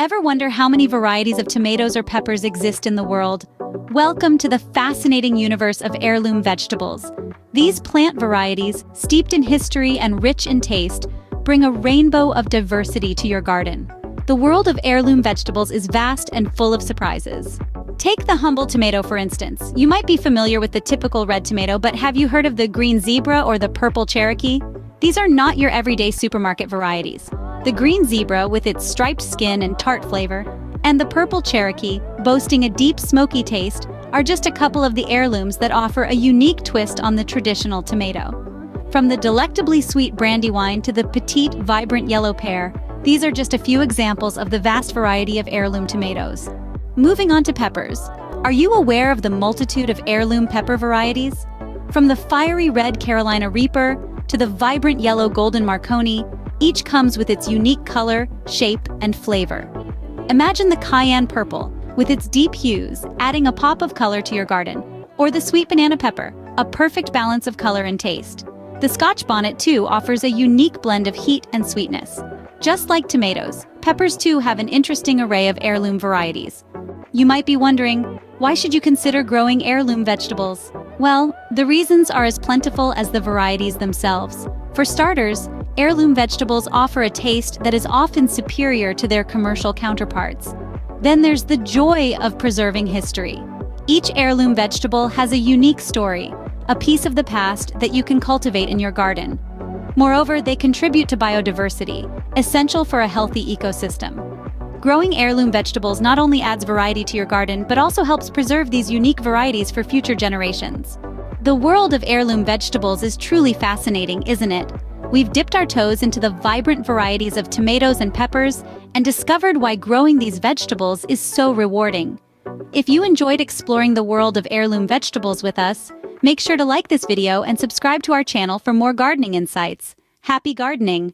Ever wonder how many varieties of tomatoes or peppers exist in the world? Welcome to the fascinating universe of heirloom vegetables. These plant varieties, steeped in history and rich in taste, bring a rainbow of diversity to your garden. The world of heirloom vegetables is vast and full of surprises. Take the humble tomato, for instance. You might be familiar with the typical red tomato, but have you heard of the green zebra or the purple Cherokee? These are not your everyday supermarket varieties. The green zebra, with its striped skin and tart flavor, and the purple Cherokee, boasting a deep smoky taste, are just a couple of the heirlooms that offer a unique twist on the traditional tomato. From the delectably sweet Brandywine to the petite, vibrant yellow pear, these are just a few examples of the vast variety of heirloom tomatoes. Moving on to peppers. Are you aware of the multitude of heirloom pepper varieties? From the fiery red Carolina Reaper to the vibrant yellow golden Marconi, each comes with its unique color, shape, and flavor. Imagine the cayenne purple, with its deep hues, adding a pop of color to your garden, or the sweet banana pepper, a perfect balance of color and taste. The Scotch bonnet, too, offers a unique blend of heat and sweetness. Just like tomatoes, peppers too have an interesting array of heirloom varieties. You might be wondering, why should you consider growing heirloom vegetables? Well, the reasons are as plentiful as the varieties themselves. For starters, heirloom vegetables offer a taste that is often superior to their commercial counterparts. Then there's the joy of preserving history. Each heirloom vegetable has a unique story, a piece of the past that you can cultivate in your garden. Moreover, they contribute to biodiversity, essential for a healthy ecosystem. Growing heirloom vegetables not only adds variety to your garden, but also helps preserve these unique varieties for future generations. The world of heirloom vegetables is truly fascinating, isn't it? We've dipped our toes into the vibrant varieties of tomatoes and peppers and discovered why growing these vegetables is so rewarding. If you enjoyed exploring the world of heirloom vegetables with us, make sure to like this video and subscribe to our channel for more gardening insights. Happy gardening!